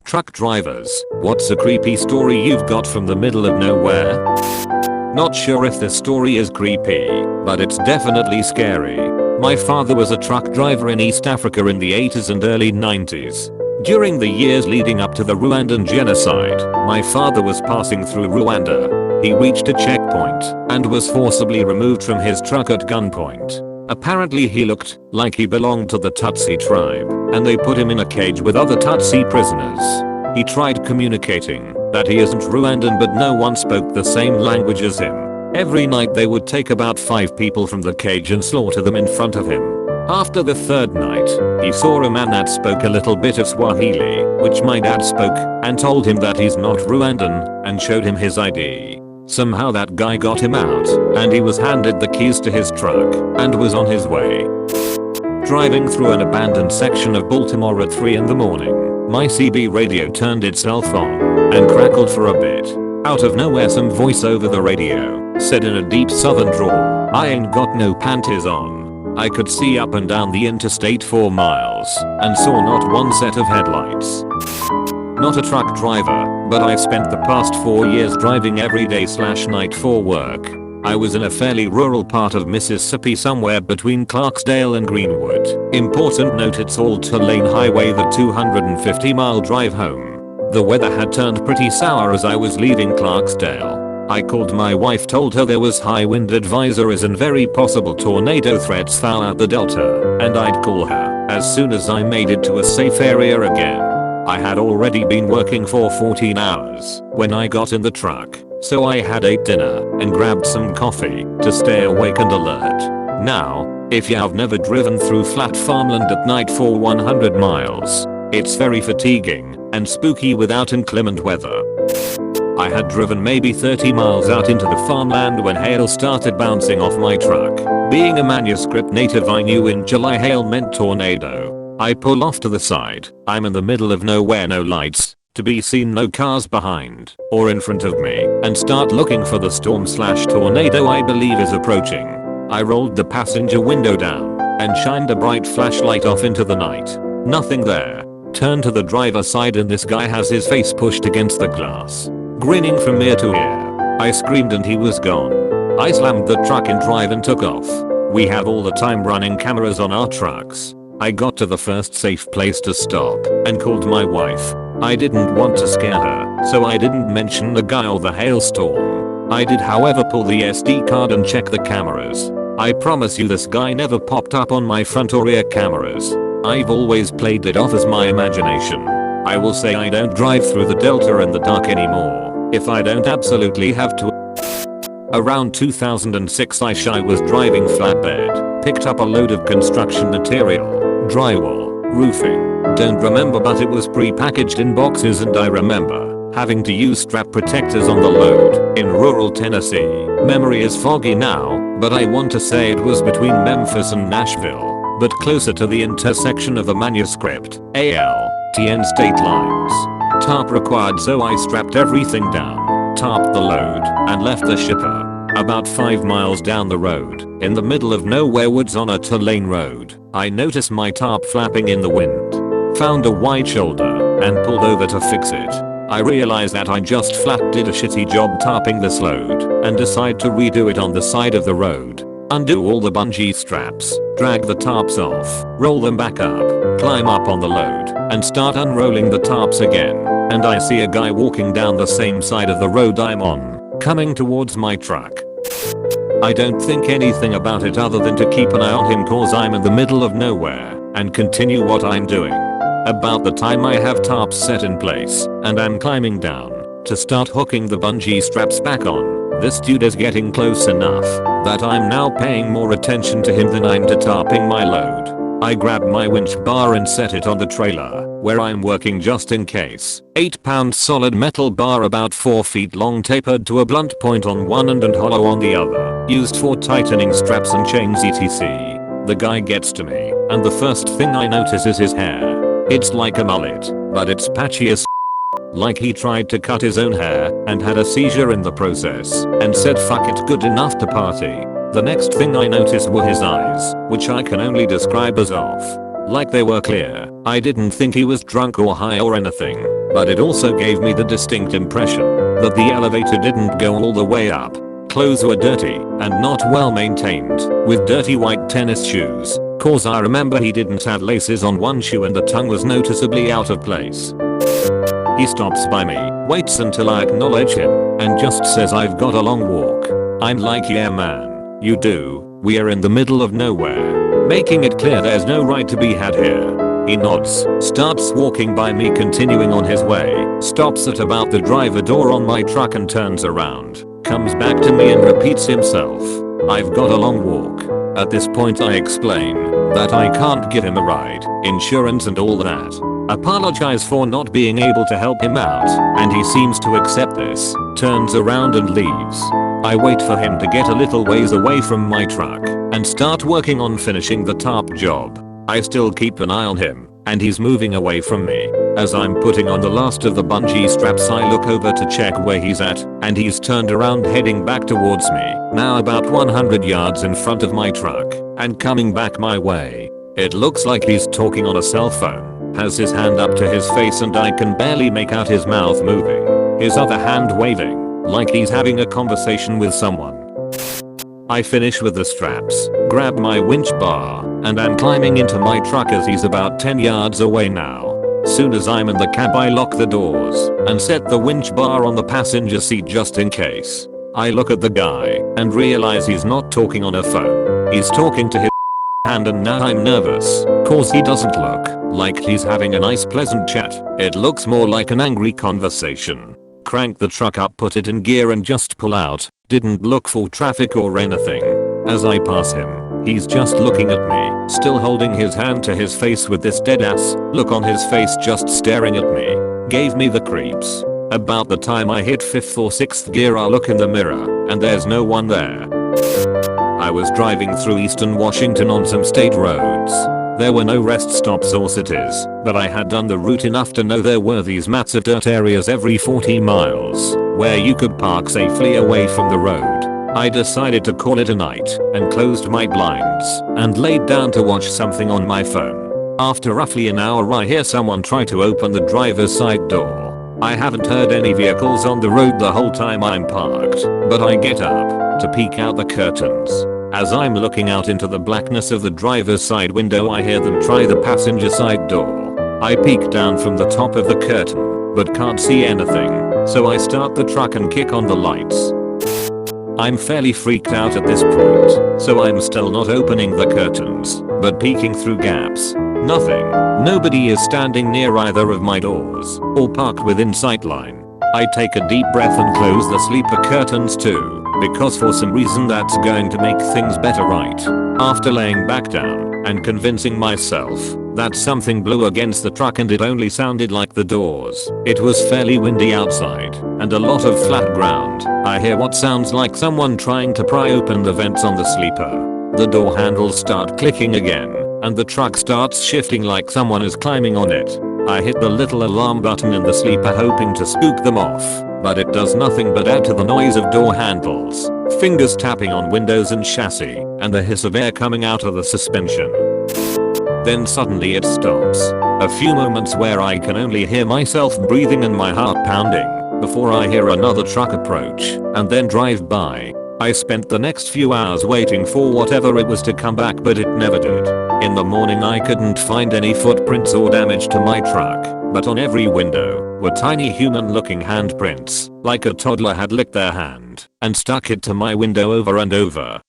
Truck drivers, what's a creepy story you've got from the middle of nowhere? Not sure if this story is creepy, but it's definitely scary. My father was a truck driver in East Africa in the 80s and early 90s. During the years leading up to the Rwandan genocide, my father was passing through Rwanda. He reached a checkpoint and was forcibly removed from his truck at gunpoint. Apparently he looked like he belonged to the Tutsi tribe, and they put him in a cage with other Tutsi prisoners. He tried communicating that he isn't Rwandan, but no one spoke the same language as him. Every night they would take about 5 people from the cage and slaughter them in front of him. After the 3rd night, he saw a man that spoke a little bit of Swahili, which my dad spoke, and told him that he's not Rwandan, and showed him his ID. Somehow that guy got him out, and he was handed the keys to his truck, and was on his way. Driving through an abandoned section of Baltimore at 3 in the morning, my CB radio turned itself on, and crackled for a bit. Out of nowhere some voice over the radio said in a deep southern drawl, "I ain't got no panties on." I could see up and down the interstate 4 miles, and saw not one set of headlights. Not a truck driver, but I spent the past 4 years driving every day/night for work. I was in a fairly rural part of Mississippi, somewhere between Clarksdale and Greenwood. Important note, it's all 2-lane highway, the 250-mile drive home. The weather had turned pretty sour as I was leaving Clarksdale. I called my wife, told her there was high wind advisories and very possible tornado threats throughout the Delta, and I'd call her as soon as I made it to a safe area again. I had already been working for 14 hours when I got in the truck, so I had ate dinner and grabbed some coffee to stay awake and alert. Now, if you have never driven through flat farmland at night for 100 miles, it's very fatiguing and spooky without inclement weather. I had driven maybe 30 miles out into the farmland when hail started bouncing off my truck. Being a manuscript native, I knew in July hail meant tornado. I pull off to the side. I'm in the middle of nowhere, no lights to be seen, no cars behind or in front of me, and start looking for the storm/tornado I believe is approaching. I rolled the passenger window down and shined a bright flashlight off into the night. Nothing there. Turn to the driver's side and this guy has his face pushed against the glass, grinning from ear to ear. I screamed and he was gone. I slammed the truck in drive and took off. We have all the time running cameras on our trucks. I got to the first safe place to stop and called my wife. I didn't want to scare her, so I didn't mention the guy or the hailstorm. I did however pull the SD card and check the cameras. I promise you this guy never popped up on my front or rear cameras. I've always played it off as my imagination. I will say I don't drive through the Delta in the dark anymore if I don't absolutely have to. Around 2006 I was driving flatbed, picked up a load of construction material, drywall, roofing. Don't remember, but it was pre-packaged in boxes, and I remember having to use strap protectors on the load in rural Tennessee. Memory is foggy now, but I want to say it was between Memphis and Nashville, but closer to the intersection of the manuscript, AL-TN state lines. Tarp required, so I strapped everything down, tarped the load, and left the shipper. About 5 miles down the road, in the middle of nowhere woods on a 2-lane road, I noticed my tarp flapping in the wind. Found a wide shoulder and pulled over to fix it. I realized that I just flat did a shitty job tarping this load and decide to redo it on the side of the road. Undo all the bungee straps, drag the tarps off, roll them back up, climb up on the load, and start unrolling the tarps again. And I see a guy walking down the same side of the road I'm on, coming towards my truck. I don't think anything about it other than to keep an eye on him cause I'm in the middle of nowhere, and continue what I'm doing. About the time I have tarps set in place and I'm climbing down to start hooking the bungee straps back on, this dude is getting close enough that I'm now paying more attention to him than I'm to tarping my load. I grab my winch bar and set it on the trailer where I'm working just in case. 8-pound solid metal bar about 4 feet long, tapered to a blunt point on one end and hollow on the other, used for tightening straps and chains etc. The guy gets to me, and the first thing I notice is his hair. It's like a mullet, but it's patchy as like he tried to cut his own hair and had a seizure in the process and said fuck it, good enough to party. The next thing I noticed were his eyes, which I can only describe as off. Like they were clear. I didn't think he was drunk or high or anything. but it also gave me the distinct impression that the elevator didn't go all the way up. Clothes were dirty and not well maintained, with dirty white tennis shoes, cause I remember he didn't have laces on one shoe and the tongue was noticeably out of place. He stops by me, waits until I acknowledge him, and just says I've got a long walk. I'm like, yeah man, you do, we are in the middle of nowhere. Making it clear there's no ride to be had here. He nods, starts walking by me, continuing on his way, stops at about the driver door on my truck and turns around, comes back to me and repeats himself. I've got a long walk. At this point I explain that I can't give him a ride, insurance and all that. Apologize for not being able to help him out, and he seems to accept this, turns around and leaves. I wait for him to get a little ways away from my truck and start working on finishing the top job. I still keep an eye on him, and he's moving away from me. As I'm putting on the last of the bungee straps I look over to check where he's at, and he's turned around heading back towards me, now about 100 yards in front of my truck, and coming back my way. It looks like he's talking on a cell phone. Has his hand up to his face and I can barely make out his mouth moving. His other hand waving, like he's having a conversation with someone. I finish with the straps, grab my winch bar, and I'm climbing into my truck as he's about 10 yards away now. Soon as I'm in the cab I lock the doors and set the winch bar on the passenger seat just in case. I look at the guy and realize he's not talking on a phone. He's talking to his hand, and now I'm nervous, cause he doesn't look like he's having a nice pleasant chat. It looks more like an angry conversation. Crank the truck up, put it in gear and just pull out. Didn't look for traffic or anything. As I pass him, he's just looking at me, still holding his hand to his face with this dead ass look on his face, just staring at me. Gave me the creeps. About the time I hit 5th or 6th gear I look in the mirror and there's no one there. I was driving through eastern Washington on some state roads. There were no rest stops or cities, but I had done the route enough to know there were these massive dirt areas every 40 miles where you could park safely away from the road. I decided to call it a night and closed my blinds and laid down to watch something on my phone. After roughly an hour I hear someone try to open the driver's side door. I haven't heard any vehicles on the road the whole time I'm parked, but I get up to peek out the curtains. As I'm looking out into the blackness of the driver's side window I hear them try the passenger side door. I peek down from the top of the curtain, but can't see anything, so I start the truck and kick on the lights. I'm fairly freaked out at this point, so I'm still not opening the curtains, but peeking through gaps. Nothing. Nobody is standing near either of my doors, or parked within sightline. I take a deep breath and close the sleeper curtains too, because for some reason that's going to make things better, right? After laying back down and convincing myself that something blew against the truck and it only sounded like the doors. It was fairly windy outside and a lot of flat ground. I hear what sounds like someone trying to pry open the vents on the sleeper. The door handles start clicking again and the truck starts shifting like someone is climbing on it. I hit the little alarm button in the sleeper hoping to spook them off, but it does nothing but add to the noise of door handles, fingers tapping on windows and chassis, and the hiss of air coming out of the suspension. Then suddenly it stops. A few moments where I can only hear myself breathing and my heart pounding, before I hear another truck approach, and then drive by. I spent the next few hours waiting for whatever it was to come back, but it never did. In the morning I couldn't find any footprints or damage to my truck, but on every window were tiny human looking handprints, like a toddler had licked their hand and stuck it to my window over and over.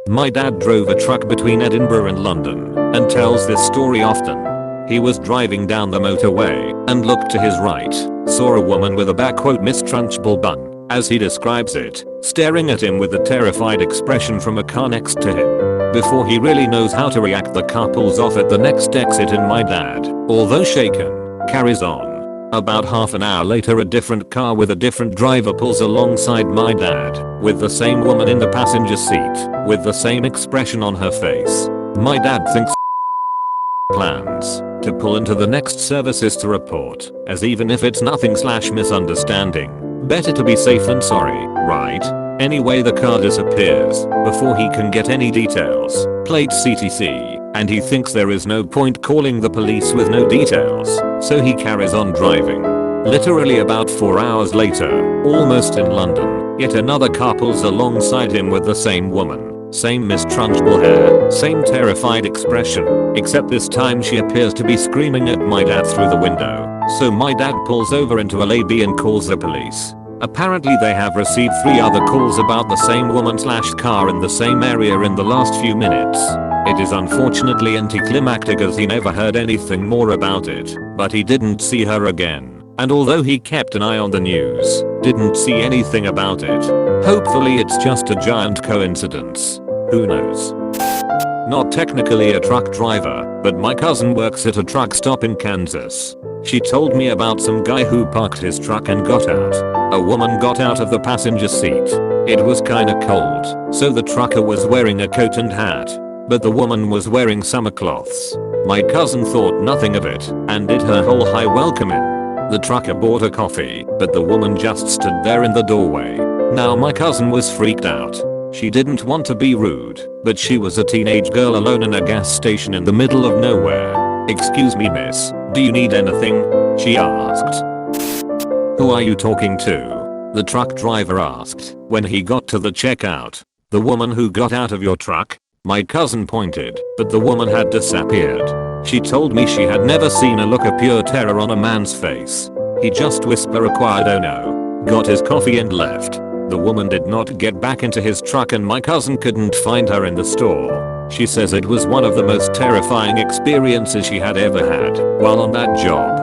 My dad drove a truck between Edinburgh and London and tells this story often. He was driving down the motorway and looked to his right, saw a woman with a mistrunchable bun, as he describes it, staring at him with a terrified expression from a car next to him. Before he really knows how to react, the car pulls off at the next exit and my dad, although shaken, carries on. About half an hour later a different car with a different driver pulls alongside my dad, with the same woman in the passenger seat, with the same expression on her face. My dad thinks plans to pull into the next services to report, as even if it's nothing/misunderstanding, better to be safe than sorry, right? Anyway, the car disappears before he can get any details. Plate CTC. and he thinks there is no point calling the police with no details, so he carries on driving. Literally about 4 hours later, almost in London, yet another car pulls alongside him with the same woman. Same mistrunchable hair, same terrified expression, except this time she appears to be screaming at my dad through the window. So my dad pulls over into a lobby and calls the police. Apparently they have received 3 other calls about the same woman/car in the same area in the last few minutes. It is unfortunately anticlimactic as he never heard anything more about it, but he didn't see her again. And although he kept an eye on the news, didn't see anything about it. Hopefully it's just a giant coincidence. Who knows? Not technically a truck driver, but my cousin works at a truck stop in Kansas. She told me about some guy who parked his truck and got out. A woman got out of the passenger seat. It was kinda cold, so the trucker was wearing a coat and hat, but the woman was wearing summer cloths. My cousin thought nothing of it and did her whole hi welcome in. The trucker bought a coffee, but the woman just stood there in the doorway. Now my cousin was freaked out. She didn't want to be rude, but she was a teenage girl alone in a gas station in the middle of nowhere. "Excuse me miss, do you need anything?" she asked. "Who are you talking to?" the truck driver asked when he got to the checkout. "The woman who got out of your truck?" My cousin pointed, but the woman had disappeared. She told me she had never seen a look of pure terror on a man's face. He just whisper required "oh no," got his coffee and left. The woman did not get back into his truck and my cousin couldn't find her in the store. She says it was one of the most terrifying experiences she had ever had while on that job.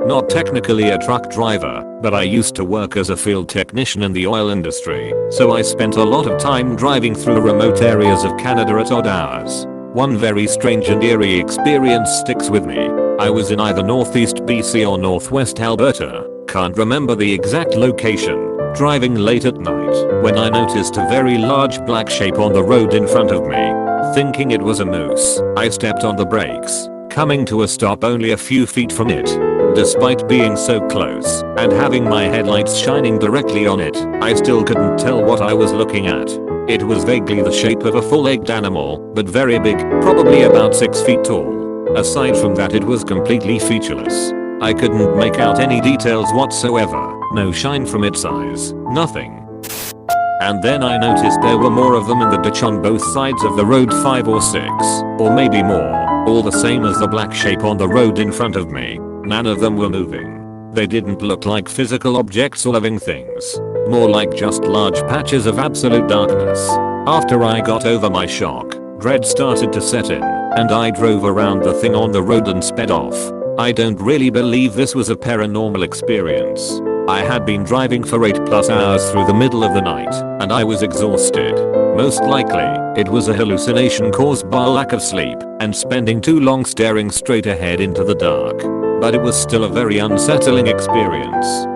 Not technically a truck driver, but I used to work as a field technician in the oil industry, so I spent a lot of time driving through remote areas of Canada at odd hours. One very strange and eerie experience sticks with me. I was in either northeast BC or northwest Alberta, can't remember the exact location, driving late at night when I noticed a very large black shape on the road in front of me. Thinking it was a moose, I stepped on the brakes, coming to a stop only a few feet from it. Despite being so close and having my headlights shining directly on it, I still couldn't tell what I was looking at. It was vaguely the shape of a full-legged animal, but very big, probably about 6 feet tall. Aside from that it was completely featureless. I couldn't make out any details whatsoever, no shine from its eyes, nothing. And then I noticed there were more of them in the ditch on both sides of the road, 5 or 6, or maybe more, all the same as the black shape on the road in front of me. None of them were moving. They didn't look like physical objects or living things, more like just large patches of absolute darkness. After I got over my shock, dread started to set in, and I drove around the thing on the road and sped off. I don't really believe this was a paranormal experience. I had been driving for 8+ hours through the middle of the night, and I was exhausted. Most likely, it was a hallucination caused by a lack of sleep and spending too long staring straight ahead into the dark. But it was still a very unsettling experience.